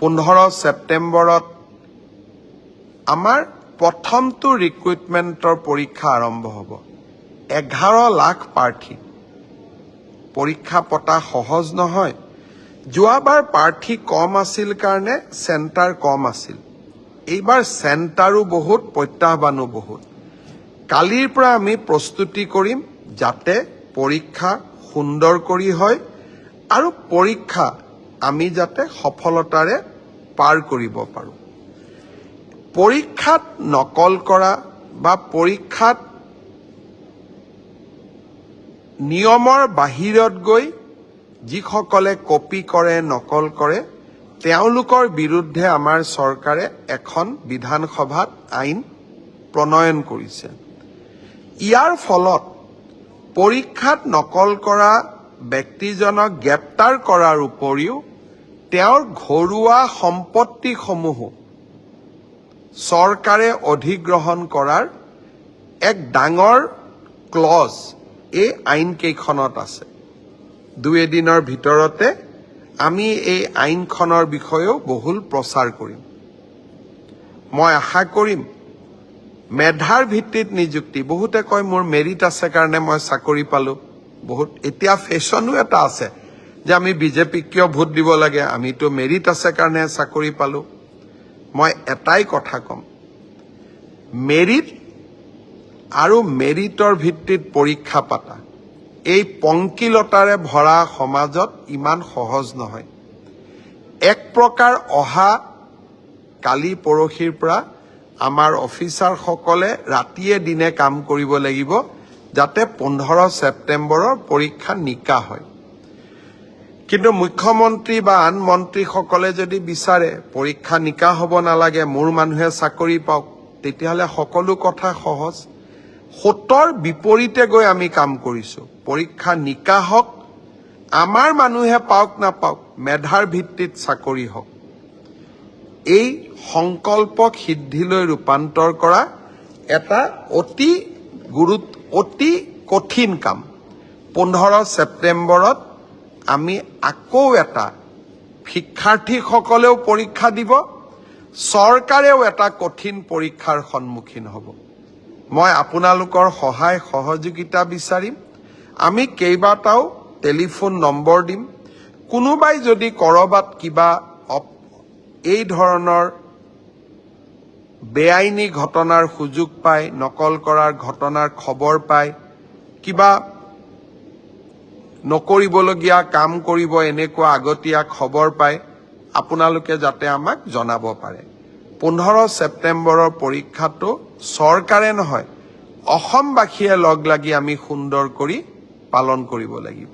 15 ছেপ্টেম্বৰত আমাৰ প্ৰথমটো ৰিক্ৰুটমেণ্টৰ পৰীক্ষা আৰম্ভ হ'ব। 11 লাখ প্ৰাৰ্থী। পৰীক্ষা পতা সহজ নহয়। যোৱাবাৰ প্ৰাৰ্থী কম আছিল কাৰণে চেণ্টাৰ কম আছিল। এইবাৰ চেণ্টাৰো বহুত, প্ৰত্যাহ্বানো বহুত। কালিৰ পৰা আমি প্ৰস্তুতি কৰিম যাতে পৰীক্ষা সুন্দৰ কৰি হয় আৰু পৰীক্ষা আমি যাতে সফলতাৰে পাৰ কৰিব পাৰোঁ। পৰীক্ষাত নকল কৰা বা পৰীক্ষাত নিয়মৰ বাহিৰত গৈ যিসকলে কপি কৰে, নকল কৰে, তেওঁলোকৰ বিৰুদ্ধে আমাৰ চৰকাৰে এখন বিধানসভাত আইন প্ৰণয়ন কৰিছে। ইয়াৰ ফলত পৰীক্ষাত নকল কৰা ব্যক্তিজনক গ্ৰেপ্তাৰ কৰাৰ উপৰিও তেওঁৰ ঘৰুৱা সম্পত্তিসমূহো চৰকাৰে অধিগ্ৰহণ কৰাৰ এক ডাঙৰ ক্লজ এই আইনকেইখনত আছে। 2 দিনৰ ভিতৰতে আমি এই আইনখনৰ বিষয়েও বহুল প্ৰচাৰ কৰিম। মই আশা কৰিম মেধাৰ ভিত্তিত নিযুক্তি। বহুতে কয় মোৰ মেৰিট আছে কাৰণে মই চাকৰি পালোঁ। এতিয়া ফেশ্বনো এটা আছে যে আমি বিজেপিক কিয় ভোট দিব লাগে, আমিতো মেৰিট আছে কাৰণে চাকৰি পালোঁ। মই এটাই কথা ক'ম, মেৰিট আৰু মেৰিটৰ ভিত্তিত পৰীক্ষা পাতা এই পংকিলতাৰে ভৰা সমাজত ইমান সহজ নহয়। এক প্ৰকাৰ কালি পৰহিৰ পৰা আমাৰ অফিচাৰসকলে ৰাতিয়ে দিনে কাম কৰিব লাগিব যাতে 15 ছেপ্টেম্বৰৰ পৰীক্ষা নিকা হয়। কিন্তু মুখ্যমন্ত্ৰী বা আন মন্ত্ৰীসকলে যদি বিচাৰে পৰীক্ষা নিকা হ'ব নালাগে, মোৰ মানুহে চাকৰি পাওক, তেতিয়াহ'লে সকলো কথা সহজ। 7ৰ বিপৰীতে গৈ আমি কাম কৰিছোঁ। পৰীক্ষা নিকা হওক, আমাৰ মানুহে পাওক নাপাওক, মেধাৰ ভিত্তিত চাকৰি হওক। এই সংকল্পক সিদ্ধিলৈ ৰূপান্তৰ কৰা এটা অতি কঠিন কাম। 15 ছেপ্টেম্বৰত আমি আকৌ এটা শিক্ষাৰ্থীসকলেও পৰীক্ষা দিব, চৰকাৰেও এটা কঠিন পৰীক্ষাৰ সন্মুখীন হ'ব। মই আপোনালোকৰ সহায় সহযোগিতা বিচাৰিম। আমি কেইবাটাও টেলিফোন নম্বৰ দিম। কোনোবাই যদি ক'ৰবাত কিবা এই ধৰণৰ বেআইনী ঘটনাৰ সুযোগ পায়, নকল কৰাৰ ঘটনাৰ খবৰ পায়, কিবা নকৰিবলগীয়া কাম কৰিব এনেকুৱা আগতীয়া খবৰ পায়, আপোনালোকে যাতে আমাক জনাব পাৰে। 15 ছেপ্টেম্বৰৰ পৰীক্ষাটো চৰকাৰে নহয়, অসমবাসীয়ে লগ লাগি আমি সুন্দৰ কৰি পালন কৰিব লাগিব।